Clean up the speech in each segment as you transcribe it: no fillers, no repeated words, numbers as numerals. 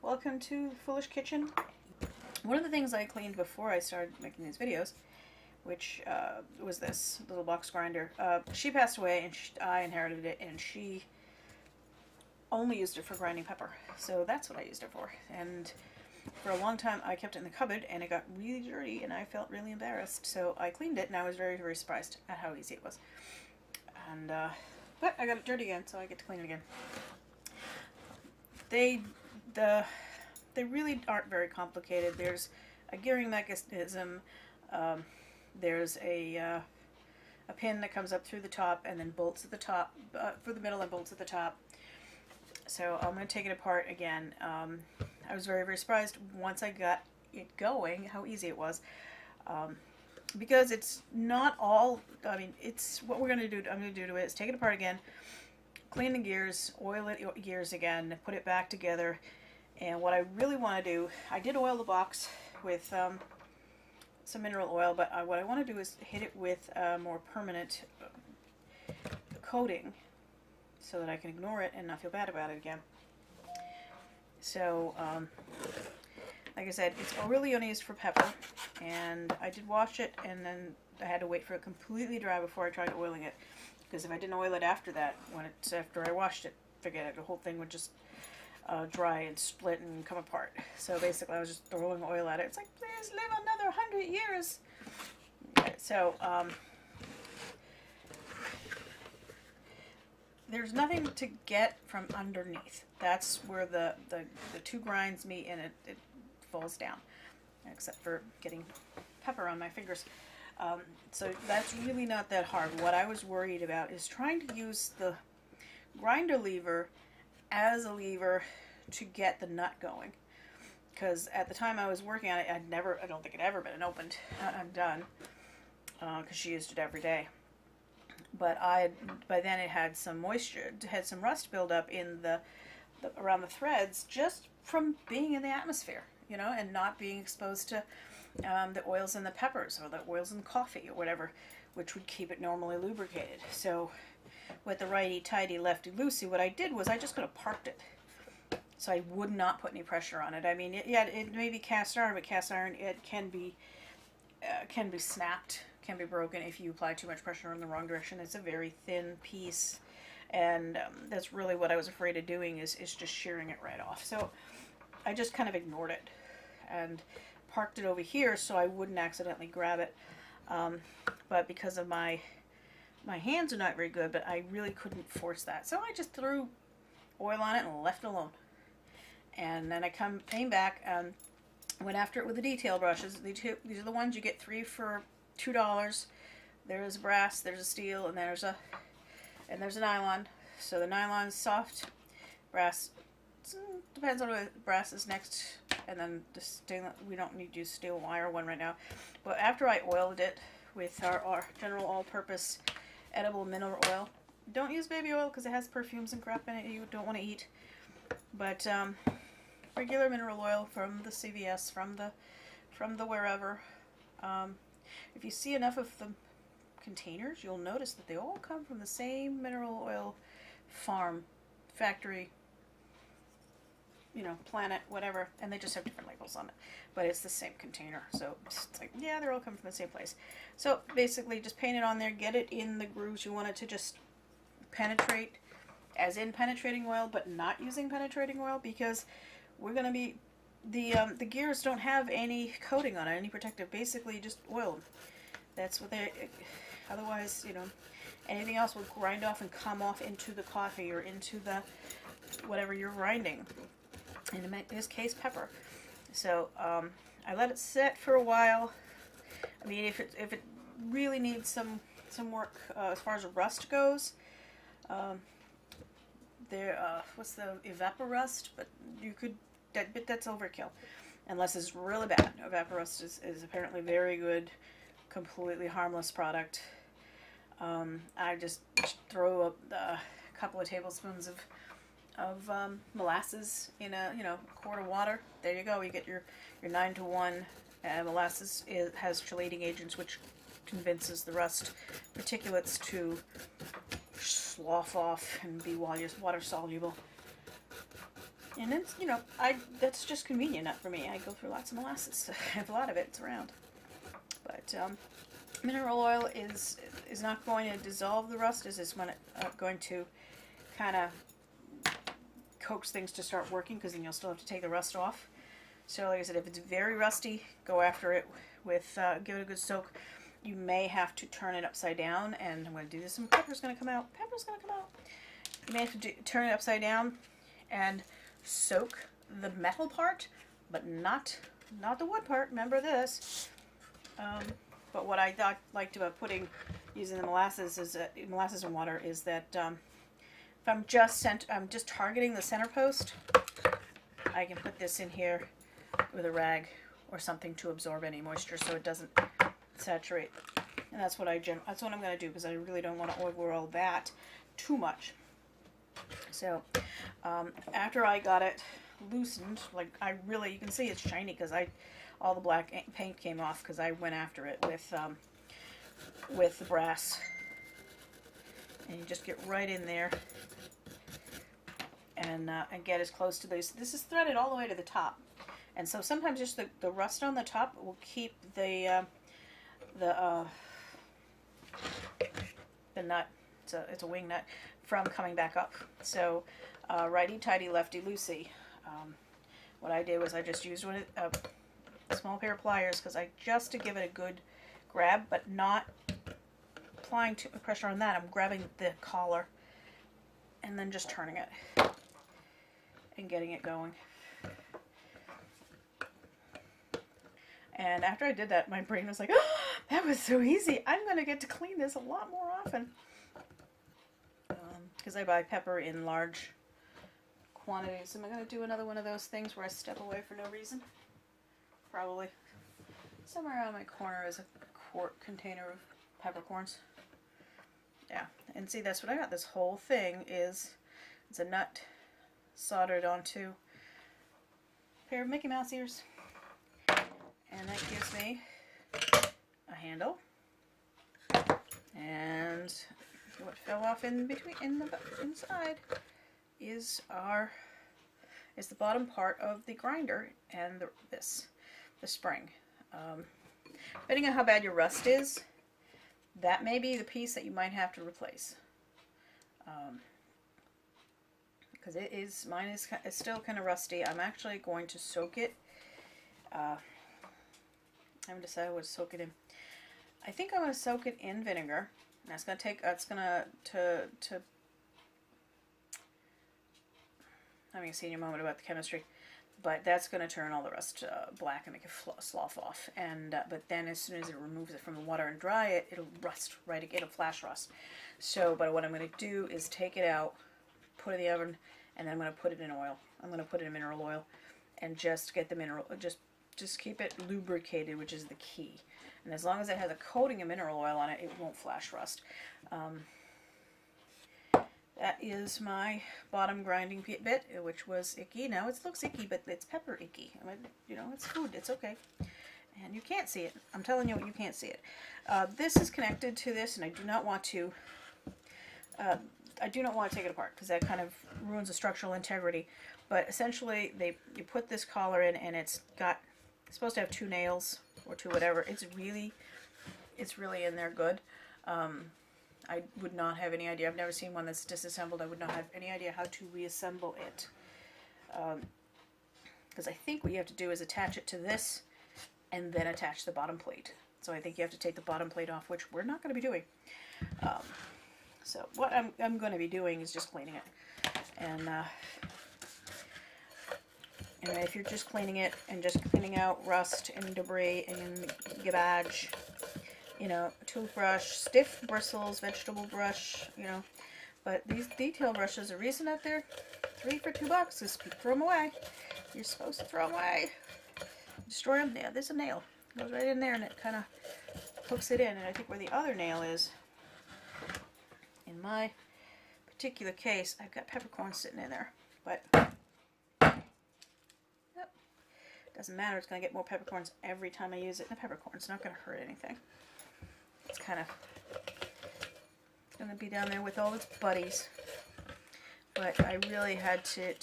Welcome to Foolish Kitchen. One of the things I cleaned before I started making these videos, which was this little box grinder. She passed away and I inherited it, and she only used it for grinding pepper. So that's what I used it for. And for a long time I kept it in the cupboard and it got really dirty and I felt really embarrassed. So I cleaned it and I was very, very surprised at how easy it was. And but I got it dirty again, so I get to clean it again. They really aren't very complicated. There's a gearing mechanism. There's a pin that comes up through the top and then bolts at the top for the middle and bolts at the top. So I'm going to take it apart again. I was very, very surprised once I got it going how easy it was. Because it's not all, I mean, it's what we're going to do. I'm going to do to it is take it apart again, clean the gears, oil it gears again, put it back together. And what I really want to do, I did oil the box with some mineral oil, but what I want to do is hit it with a more permanent coating so that I can ignore it and not feel bad about it again. So, like I said, it's really only used for pepper, and I did wash it, and then I had to wait for it completely dry before I tried oiling it, because if I didn't oil it after that, after I washed it, forget it, the whole thing would just dry and split and come apart. So basically I was just throwing oil at it. It's like, please live another 100 years. Okay, so there's nothing to get from underneath. That's where the two grinds meet and it falls down, except for getting pepper on my fingers. So that's really not that hard. What I was worried about is trying to use the grinder lever as a lever to get the nut going, because at the time I was working on it, I don't think it had ever been opened and done, because she used it every day. But by then it had some moisture, it had some rust build up in around the threads, just from being in the atmosphere, you know, and not being exposed to the oils in the peppers or the oils in the coffee or whatever, which would keep it normally lubricated. So with the righty-tighty, lefty-loosey, what I did was I just could have parked it. So I would not put any pressure on it. I mean, it may be cast iron, but cast iron, it can be snapped, can be broken if you apply too much pressure in the wrong direction. It's a very thin piece, and that's really what I was afraid of doing is just shearing it right off. So I just kind of ignored it and parked it over here so I wouldn't accidentally grab it. But because of my hands are not very good, but I really couldn't force that. So I just threw oil on it and left it alone. And then I came back and went after it with the detail brushes. These are the ones you get 3 for $2. There's a brass, there's a steel, and there's a nylon. So the nylon's soft, brass depends on what brass is next, and then the stainless. We don't need to use steel wire one right now. But after I oiled it with our general all-purpose edible mineral oil. Don't use baby oil because it has perfumes and crap in it you don't want to eat. But regular mineral oil from the CVS, from the wherever. If you see enough of the containers, you'll notice that they all come from the same mineral oil farm, factory, you know, planet, whatever, and they just have different labels on it, but it's the same container. So it's like, yeah, they're all coming from the same place. So basically just paint it on there, get it in the grooves you want it to just penetrate, as in penetrating oil, but not using penetrating oil, because we're going to be, the gears don't have any coating on it, any protective, basically just oil them. That's what they, otherwise, you know, anything else will grind off and come off into the coffee or into the, whatever you're grinding. In this case, pepper. So I let it sit for a while. I mean, if it really needs some work as far as rust goes, what's the evaporust? But you could, but that's overkill, unless it's really bad. Evaporust is apparently very good, completely harmless product. I just throw a couple of tablespoons of molasses in a quart of water. There you go. You get your 9-to-1. Molasses has chelating agents, which convinces the rust particulates to slough off and be water soluble. And it's, that's just convenient, not for me. I go through lots of molasses. I have a lot of it. It's around. But mineral oil is not going to dissolve the rust. It's going to kind of coax things to start working, because then you'll still have to take the rust off. So like I said, if it's very rusty, go after it with, give it a good soak. You may have to turn it upside down, and I'm going to do this, and pepper's going to come out. Pepper's going to come out. You may have to turn it upside down and soak the metal part, but not the wood part. Remember this. But what I liked about using the molasses molasses and water is that if I'm just targeting the center post, I can put this in here with a rag or something to absorb any moisture, so it doesn't saturate. And that's what I'm going to do, because I really don't want to overall that too much. So after I got it loosened, like you can see it's shiny because all the black paint came off because I went after it with the brass. And you just get right in there and get as close to this. This is threaded all the way to the top, and so sometimes just the rust on the top will keep the nut. It's a wing nut from coming back up. So righty-tighty, lefty-loosey. What I did was I just used a small pair of pliers, just to give it a good grab, but not applying too much pressure on that. I'm grabbing the collar and then just turning it and getting it going. And after I did that, my brain was like, oh, that was so easy. I'm going to get to clean this a lot more often. Because I buy pepper in large quantities. Am I going to do another one of those things where I step away for no reason? Probably. Somewhere around my corner is a quart container of peppercorns. Yeah, and see, that's what I got. This whole thing it's a nut soldered onto a pair of Mickey Mouse ears. And that gives me a handle. And what fell off inside is the bottom part of the grinder and the spring. Depending on how bad your rust is, that may be the piece that you might have to replace. Because mine is still kind of rusty. I'm actually going to soak it. I haven't decided what to soak it in. I think I'm going to soak it in vinegar. And that's going to I'm going to see in a moment about the chemistry, but that's going to turn all the rust black and make it slough off. And but then as soon as it removes it from the water and dry it, it'll rust right. It'll flash rust. But what I'm going to do is take it out, put it in the oven, and then I'm going to put it in oil. I'm going to put it in mineral oil, and just get the mineral. Just keep it lubricated, which is the key. And as long as it has a coating of mineral oil on it, it won't flash rust. That is my bottom grinding bit, which was icky. Now it looks icky, but it's pepper icky. I mean, it's food. It's okay. And you can't see it. I'm telling you, you can't see it. This is connected to this, and I do not want to take it apart, because that kind of ruins the structural integrity. But essentially, you put this collar in, and it's supposed to have 2 nails or 2 whatever. It's really in there good. I would not have any idea. I've never seen one that's disassembled. I would not have any idea how to reassemble it. Because I think what you have to do is attach it to this and then attach the bottom plate. So I think you have to take the bottom plate off, which we're not going to be doing. So what I'm going to be doing is just cleaning it. And if you're just cleaning it and just cleaning out rust and debris and garbage, toothbrush, stiff bristles, vegetable brush, but these detail brushes, the reason that they're 3 for $2 is throw them away. You're supposed to throw them away. Destroy them. Yeah, there's a nail. It goes right in there and it kind of hooks it in. And I think where the other nail is, in my particular case, I've got peppercorns sitting in there. But, yep, doesn't matter. It's going to get more peppercorns every time I use it. And the peppercorn's not going to hurt anything. It's kind of going to be down there with all its buddies. But I really had to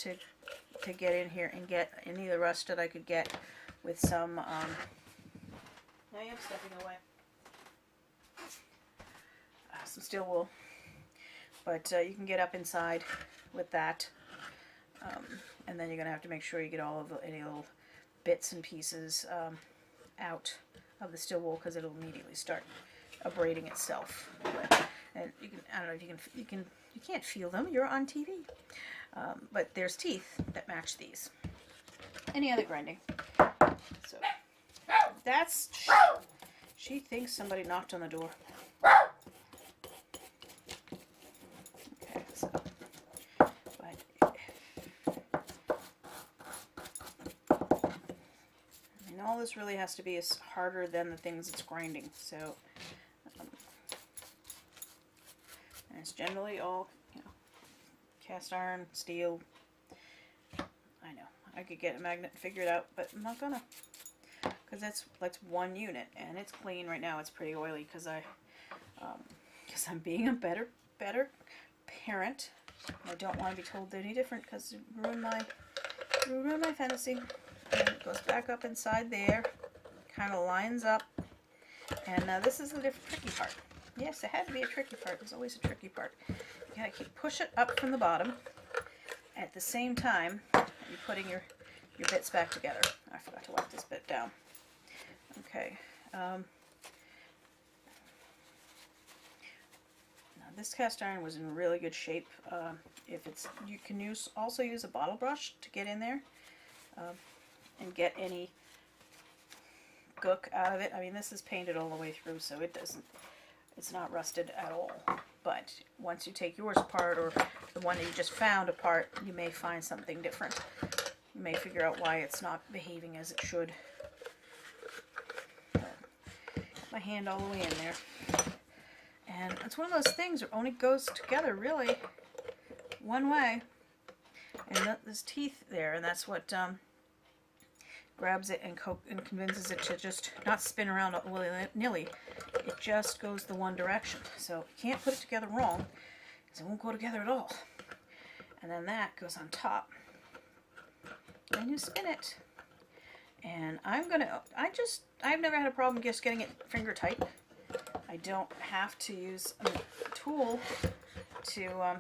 to get in here and get any of the rust that I could get with some, now I am stepping away, some steel wool, but you can get up inside with that, and then you're going to have to make sure you get all of any little bits and pieces out of the steel wool, because it'll immediately start abrading itself. And you can, I don't know if you can't feel them, you're on TV. But there's teeth that match these. Any other grinding. So that's, she thinks somebody knocked on the door. Okay, so, but, and all this really has to be is harder than the things it's grinding. So, and it's generally all, you know, cast iron, steel. I know, I could get a magnet and figure it out, but I'm not gonna, because that's one unit, and it's clean right now. It's pretty oily because I'm being a better parent. I don't want to be told any different, because it ruined my fantasy. And it goes back up inside there, kind of lines up, and this is the tricky part. Yes, it had to be a tricky part. There's always a tricky part. You gotta keep push it up from the bottom at the same time that you're putting your bits back together. I forgot to wipe this bit down. Okay. Now this cast iron was in really good shape. If it's, you can also use a bottle brush to get in there and get any gook out of it. I mean, this is painted all the way through, so it's not rusted at all. But once you take yours apart, or the one that you just found apart, you may find something different. You may figure out why it's not behaving as it should. Got my hand all the way in there. And it's one of those things that only goes together really one way. And there's teeth there, and that's what grabs it and convinces it to just not spin around willy-nilly. It just goes the one direction. So you can't put it together wrong, because it won't go together at all. And then that goes on top. And you spin it. And I've never had a problem just getting it finger tight. I don't have to use a tool to,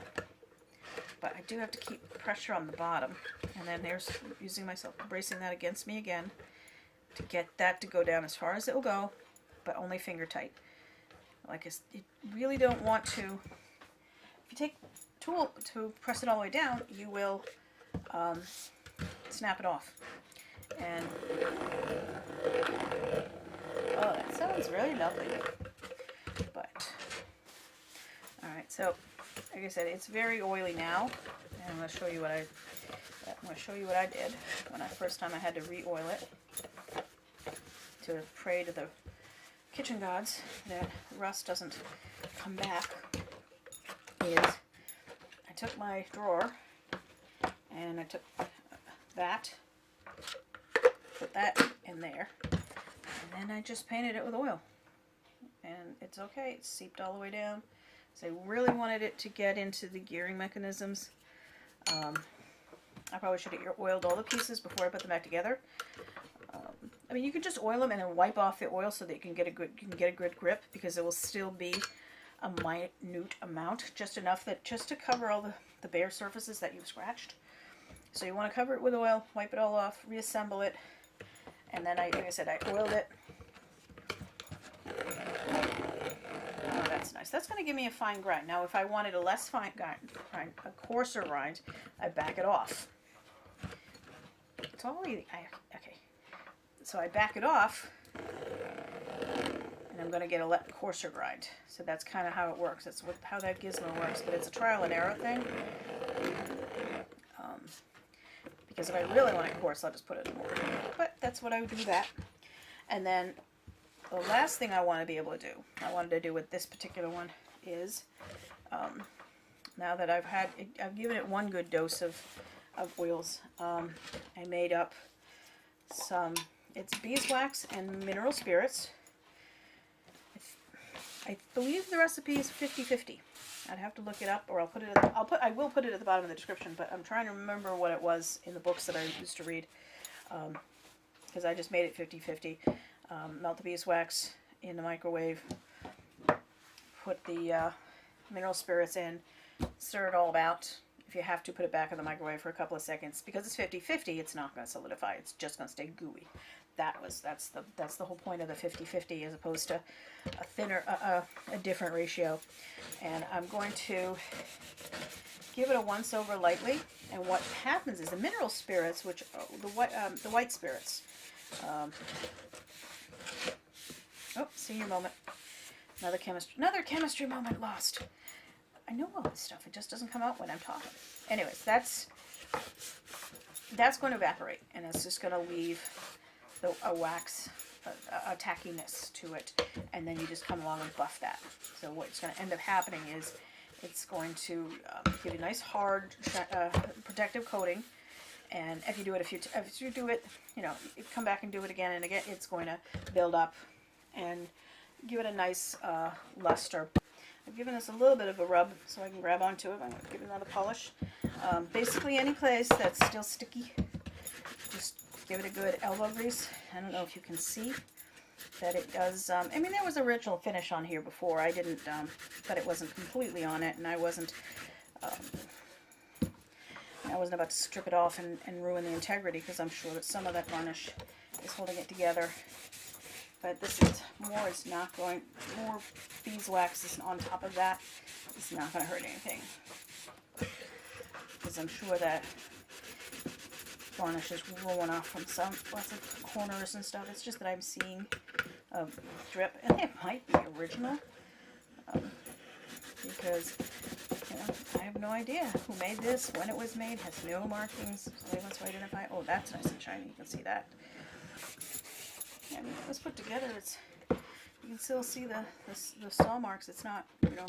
but I do have to keep pressure on the bottom. And then there's using myself, bracing that against me again to get that to go down as far as it will go, but only finger tight. Like, you really don't want to, if you take a tool to press it all the way down, you will snap it off. And, oh, that sounds really lovely. But, alright, so, like I said, it's very oily now, and I'm going to show you what I did when first time I had to re-oil it, to pray to the kitchen gods that rust doesn't come back. Is I took my drawer and I took that, put that in there, and then I just painted it with oil. And it's okay, it's seeped all the way down. So I really wanted it to get into the gearing mechanisms. I probably should have oiled all the pieces before I put them back together. I mean, you can just oil them and then wipe off the oil so that you can get a good grip, because it will still be a minute amount, just enough just to cover all the bare surfaces that you've scratched. So you want to cover it with oil, wipe it all off, reassemble it, and then like I said, I oiled it. Oh, that's nice. That's going to give me a fine grind. Now, if I wanted a less fine grind, a coarser grind, I back it off. It's already, okay. So I back it off, and I'm going to get a coarser grind. So that's kind of how it works. That's how that gizmo works. But it's a trial and error thing. Because if I really want it coarse, I'll just put it in more. But that's what I would do that. And then the last thing I want to be able to do, I wanted to do with this particular one is, now that I've given it one good dose of oils, I made up some, it's beeswax and mineral spirits. I believe the recipe is 50-50. I'd have to look it up, or I'll put it. I will put it at the bottom of the description. But I'm trying to remember what it was in the books that I used to read, because I just made it 50-50. Melt the beeswax in the microwave. Put the mineral spirits in. Stir it all about. If you have to, put it back in the microwave for a couple of seconds. Because it's 50-50, it's not going to solidify. It's just going to stay gooey. That's the whole point of the 50-50, as opposed to a thinner, a different ratio. And I'm going to give it a once over lightly. And what happens is the mineral spirits, which the white spirits. Oh, senior moment. Another chemistry moment lost. I know all this stuff. It just doesn't come out when I'm talking. Anyways, that's going to evaporate, and it's just going to leave a wax, a tackiness to it, and then you just come along and buff that. So what's going to end up happening is it's going to give you a nice hard protective coating. And if you do it, if you do it, you know, you come back and do it again and again, it's going to build up and give it a nice luster. I've given this a little bit of a rub so I can grab onto it. I'm going to give it another polish. Basically any place that's still sticky, just give it a good elbow grease. I don't know if you can see that it does. I mean, there was original finish on here before. I didn't, but it wasn't completely on it, and I wasn't about to strip it off and ruin the integrity, because I'm sure that some of that varnish is holding it together. But this is more beeswax is on top of that. It's not going to hurt anything, because I'm sure that varnish is rolling off from lots of corners and stuff. It's just that I'm seeing a drip, and it might be original, because you know, I have no idea who made this, when it was made, has no markings, so wants to identify. Oh, that's nice and shiny. You can see that. I mean, it was put together. You can still see the saw marks. It's not, you know,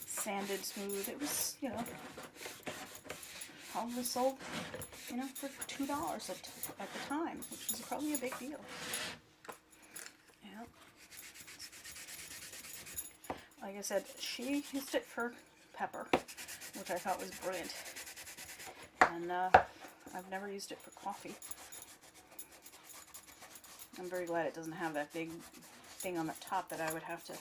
sanded smooth. It was, you know, probably sold, you know, for $2 at the time, which was probably a big deal. Yeah. Like I said, she used it for pepper, which I thought was brilliant. And I've never used it for coffee. I'm very glad it doesn't have that big thing on the top that I would have to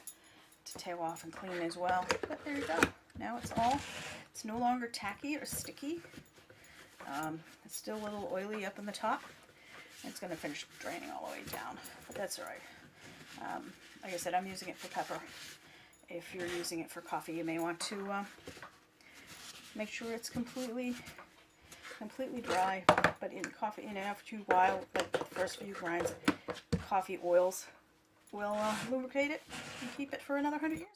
tail off and clean as well. But there you go. Now it's no longer tacky or sticky. It's still a little oily up in the top. It's going to finish draining all the way down, but that's all right. Like I said, I'm using it for pepper. If you're using it for coffee, you may want to make sure it's completely dry. But in coffee, after a while, like the first few grinds, coffee oils will lubricate it and keep it for another 100 years.